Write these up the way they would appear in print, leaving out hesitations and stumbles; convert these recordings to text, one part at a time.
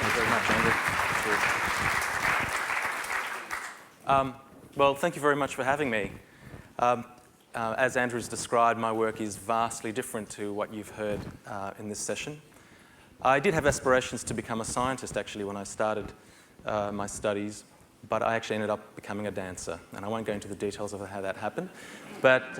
Thank you very much, Andrew. Well, thank you very much for having me. As Andrew's described, my work is vastly different to what you've heard in this session. I did have aspirations to become a scientist, actually, when I started my studies, but I actually ended up becoming a dancer, and I won't go into the details of how that happened. But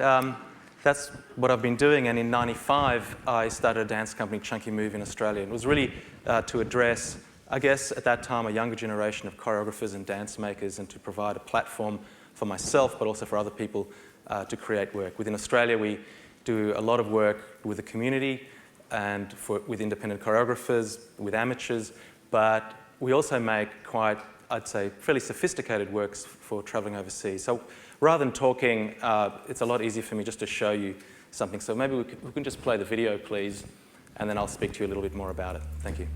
that's what I've been doing, and in '95, I started a dance company, Chunky Move, in Australia. It was really to address, I guess, at that time, a younger generation of choreographers and dance makers, and to provide a platform for myself, but also for other people to create work. Within Australia, we do a lot of work with the community and with independent choreographers, with amateurs, but we also make quite, I'd say, fairly sophisticated works for traveling overseas. So rather than talking, it's a lot easier for me just to show you something. So maybe we can just play the video, please, and then I'll speak to you a little bit more about it. Thank you.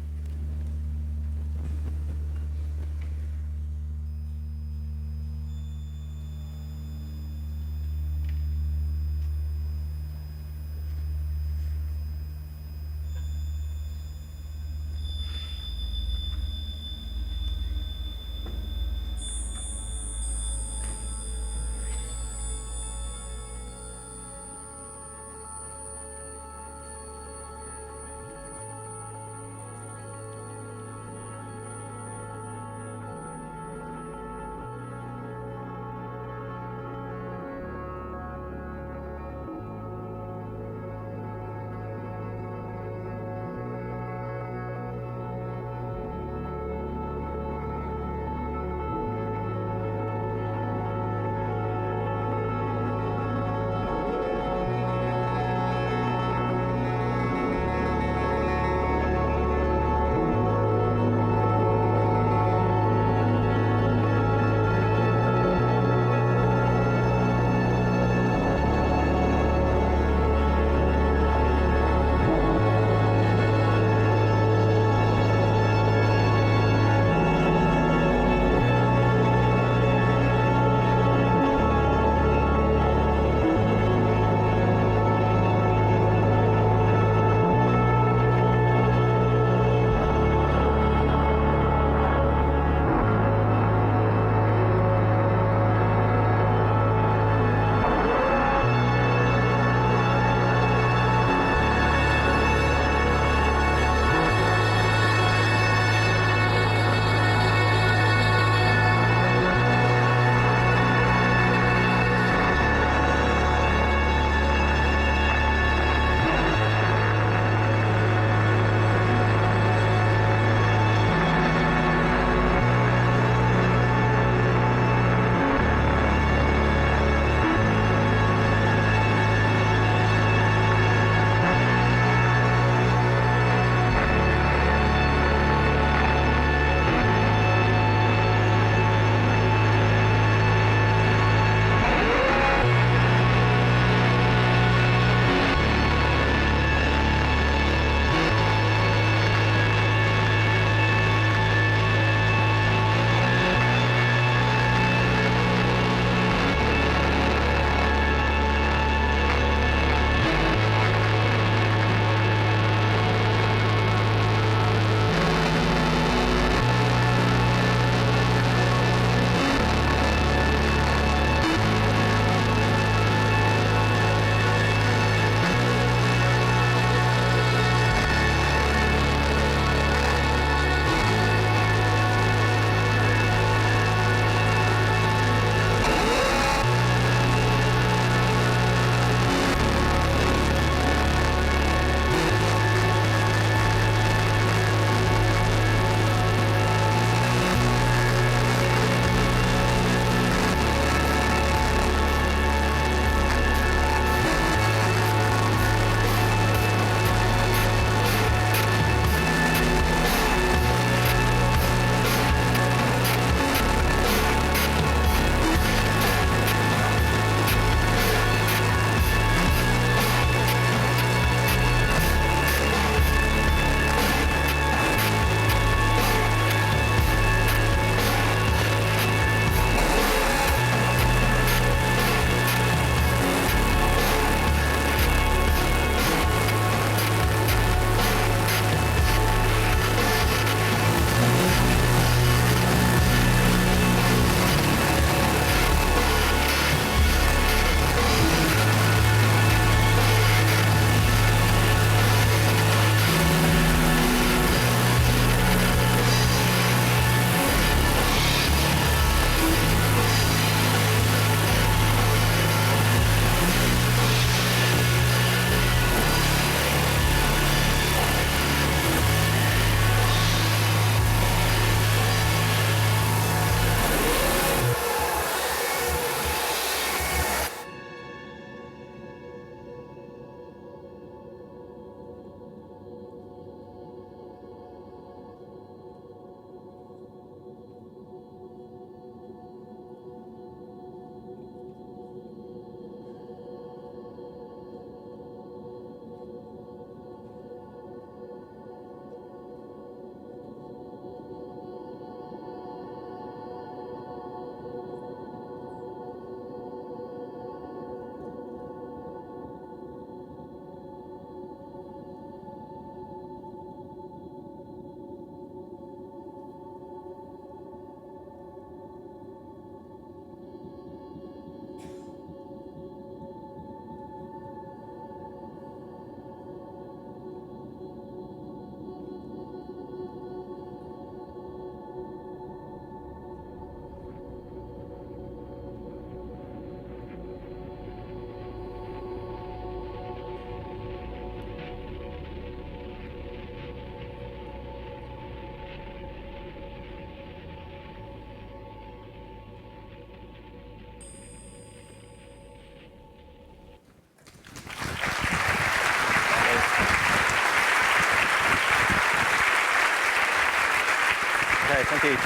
Okay, thank you.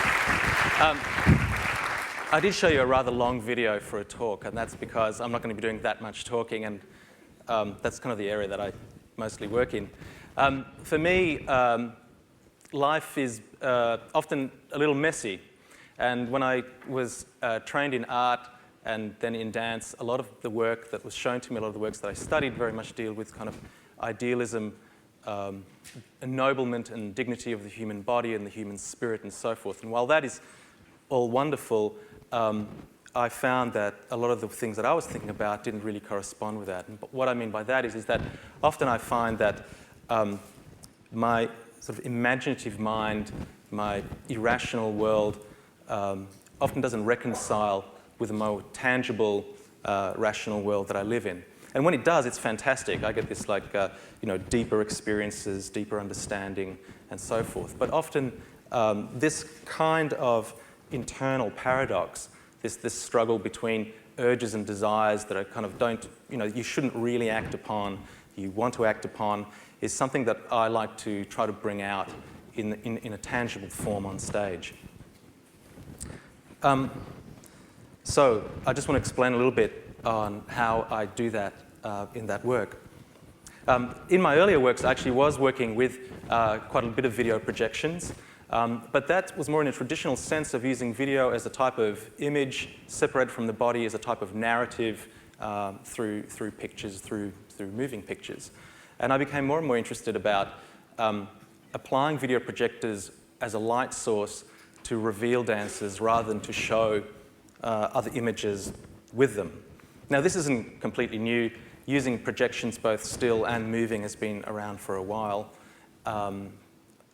I did show you a rather long video for a talk, and that's because I'm not going to be doing that much talking, and that's kind of the area that I mostly work in. For me, life is often a little messy, and when I was trained in art and then in dance, a lot of the work that was shown to me, a lot of the works that I studied very much deal with kind of idealism, ennoblement and dignity of the human body and the human spirit and so forth. And while that is all wonderful, I found that a lot of the things that I was thinking about didn't really correspond with that. And what I mean by that is that often I find that my sort of imaginative mind, my irrational world, often doesn't reconcile with the more tangible, rational world that I live in. And when it does, it's fantastic. I get this deeper experiences, deeper understanding, and so forth. But often this kind of internal paradox, this struggle between urges and desires that are kind of you shouldn't really act upon, you want to act upon, is something that I like to try to bring out in a tangible form on stage. So I just want to explain a little bit on how I do that in that work. In my earlier works, I actually was working with quite a bit of video projections, but that was more in a traditional sense of using video as a type of image separated from the body, as a type of narrative through pictures, through moving pictures. And I became more and more interested about applying video projectors as a light source to reveal dances rather than to show other images with them. Now, this isn't completely new. Using projections, both still and moving, has been around for a while.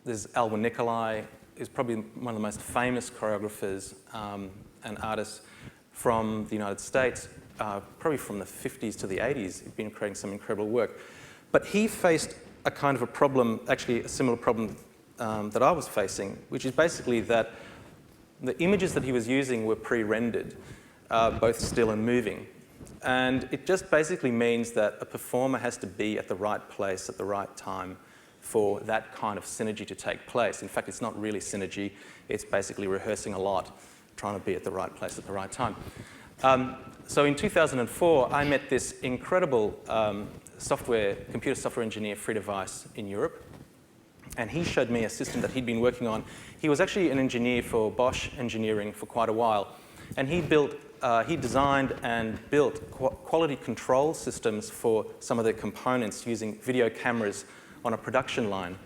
There's Alwyn Nicolai, who's probably one of the most famous choreographers and artists from the United States, probably from the 50s to the 80s. He's been creating some incredible work. But he faced a kind of a problem, actually a similar problem that I was facing, which is basically that the images that he was using were pre-rendered, both still and moving. And it just basically means that a performer has to be at the right place at the right time for that kind of synergy to take place. In fact, it's not really synergy. It's basically rehearsing a lot, trying to be at the right place at the right time. So in 2004, I met this incredible computer software engineer, Frieder Weiss, in Europe. And he showed me a system that he'd been working on. He was actually an engineer for Bosch Engineering for quite a while. And he designed and built quality control systems for some of the components using video cameras on a production line.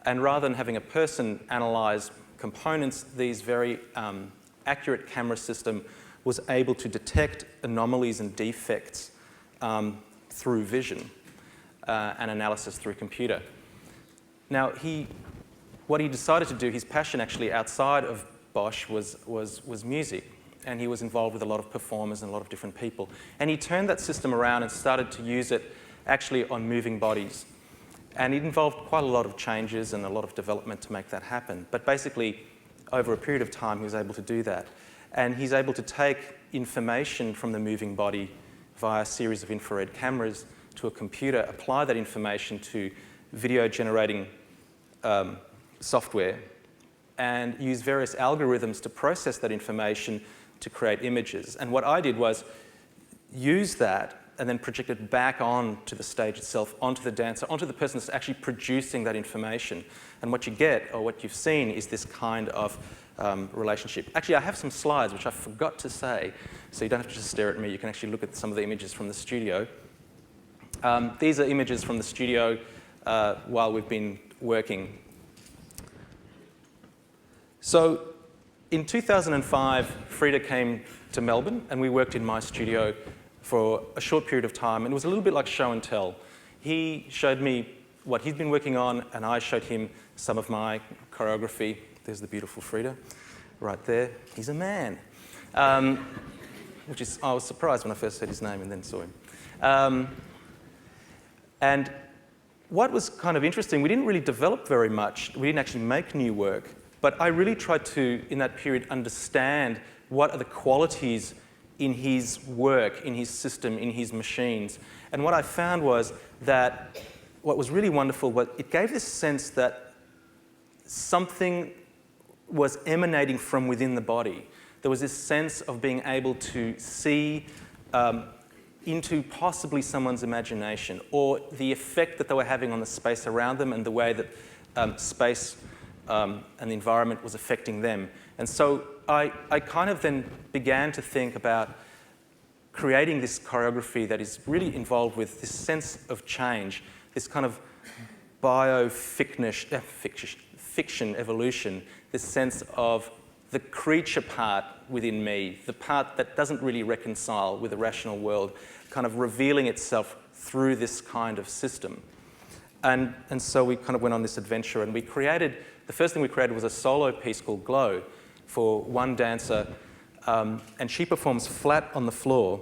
And rather than having a person analyze components, these very accurate camera system was able to detect anomalies and defects through vision and analysis through computer. Now, what he decided to do, his passion actually outside of Bosch was music. And he was involved with a lot of performers and a lot of different people. And he turned that system around and started to use it actually on moving bodies. And it involved quite a lot of changes and a lot of development to make that happen. But basically, over a period of time, he was able to do that. And he's able to take information from the moving body via a series of infrared cameras to a computer, apply that information to video-generating software, and use various algorithms to process that information to create images. And what I did was use that and then project it back onto the stage itself, onto the dancer, onto the person that's actually producing that information. And what you get, or what you've seen, is this kind of relationship. Actually, I have some slides which I forgot to say, so you don't have to just stare at me. You can actually look at some of the images from the studio. These are images from the studio while we've been working. So in 2005, Frieder came to Melbourne, and we worked in my studio for a short period of time. And it was a little bit like show and tell. He showed me what he'd been working on, and I showed him some of my choreography. There's the beautiful Frieder right there. He's a man, which is, I was surprised when I first heard his name and then saw him. And what was kind of interesting, we didn't really develop very much. We didn't actually make new work. But I really tried to, in that period, understand what are the qualities in his work, in his system, in his machines. And what I found was that what was really wonderful was it gave this sense that something was emanating from within the body. There was this sense of being able to see into possibly someone's imagination, or the effect that they were having on the space around them and the way that space and the environment was affecting them. And so I kind of then began to think about creating this choreography that is really involved with this sense of change, this kind of fiction evolution, this sense of the creature part within me, the part that doesn't really reconcile with the rational world, kind of revealing itself through this kind of system. And so we kind of went on this adventure, and the first thing we created was a solo piece called Glow for one dancer, and she performs flat on the floor,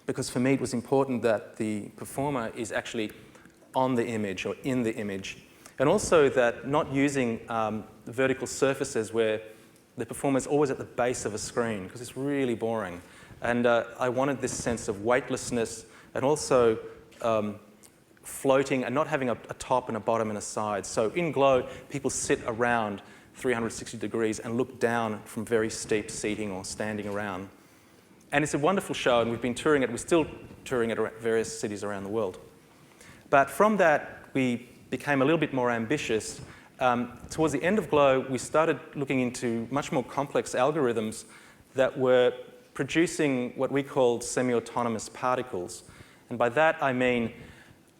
because for me it was important that the performer is actually on the image or in the image. And also that not using vertical surfaces where the performer's always at the base of a screen, because it's really boring. And I wanted this sense of weightlessness and also floating and not having a top and a bottom and a side. So in Glow, people sit around 360 degrees and look down from very steep seating or standing around. And it's a wonderful show, and we've been touring it. We're still touring it at various cities around the world. But from that, we became a little bit more ambitious. Towards the end of Glow, we started looking into much more complex algorithms that were producing what we called semi-autonomous particles. And by that, I mean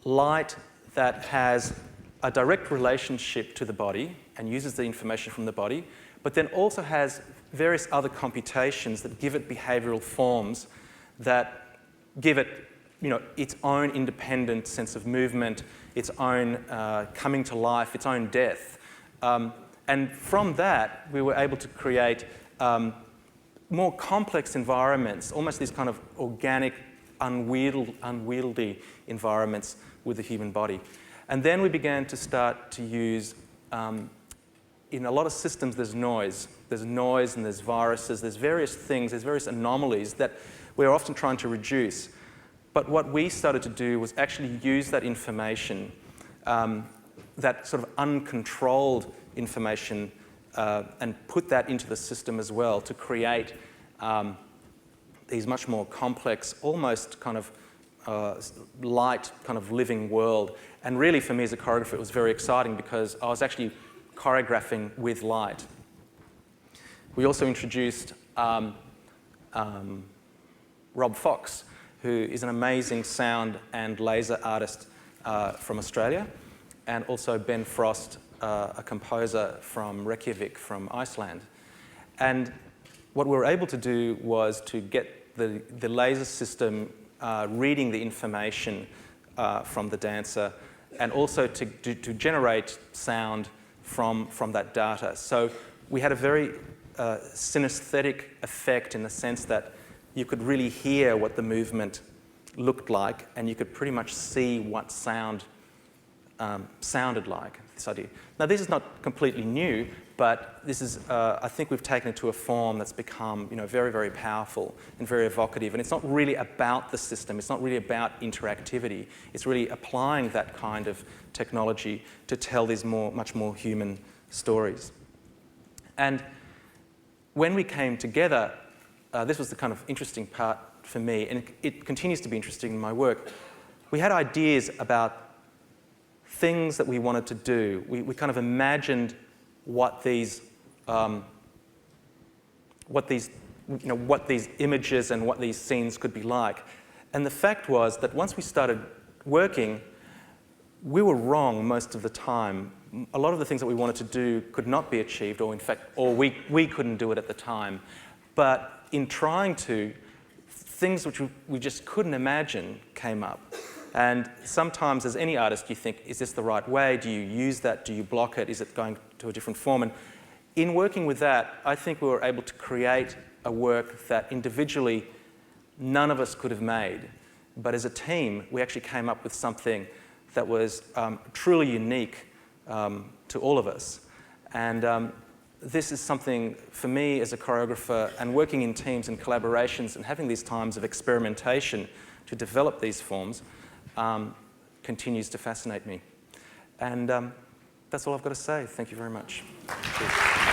light that has a direct relationship to the body and uses the information from the body, but then also has various other computations that give it behavioral forms that give it, its own independent sense of movement, its own coming to life, its own death. And from that, we were able to create more complex environments, almost these kind of organic, unwieldy environments with the human body. And then we began to start to use, in a lot of systems, there's noise. There's noise and there's viruses, there's various things, there's various anomalies that we're often trying to reduce. But what we started to do was actually use that information, that sort of uncontrolled information, and put that into the system as well to create these much more complex, almost kind of light, kind of living world. And really, for me as a choreographer, it was very exciting because I was actually choreographing with light. We also introduced Rob Fox, who is an amazing sound and laser artist from Australia, and also Ben Frost, a composer from Reykjavik, from Iceland. And what we were able to do was to get the laser system reading the information from the dancer, and also to generate sound from that data. So we had a very synesthetic effect in the sense that you could really hear what the movement looked like, and you could pretty much see what sound sounded like, this idea. Now, this is not completely new, but this is, I think we've taken it to a form that's become, very, very powerful and very evocative. And it's not really about the system. It's not really about interactivity. It's really applying that kind of technology to tell these much more human stories. And when we came together, this was the kind of interesting part for me, and it continues to be interesting in my work. We had ideas about things that we wanted to do. We kind of imagined what these images and what these scenes could be like. And the fact was that once we started working, we were wrong most of the time. A lot of the things that we wanted to do could not be achieved, or in fact, we couldn't do it at the time. But in trying to, things which we just couldn't imagine came up. And sometimes, as any artist, you think, is this the right way? Do you use that? Do you block it? Is it going to a different form? And in working with that, I think we were able to create a work that individually none of us could have made. But as a team, we actually came up with something that was truly unique to all of us. And this is something, for me as a choreographer, and working in teams and collaborations and having these times of experimentation to develop these forms, continues to fascinate me. And that's all I've got to say. Thank you very much. Cheers.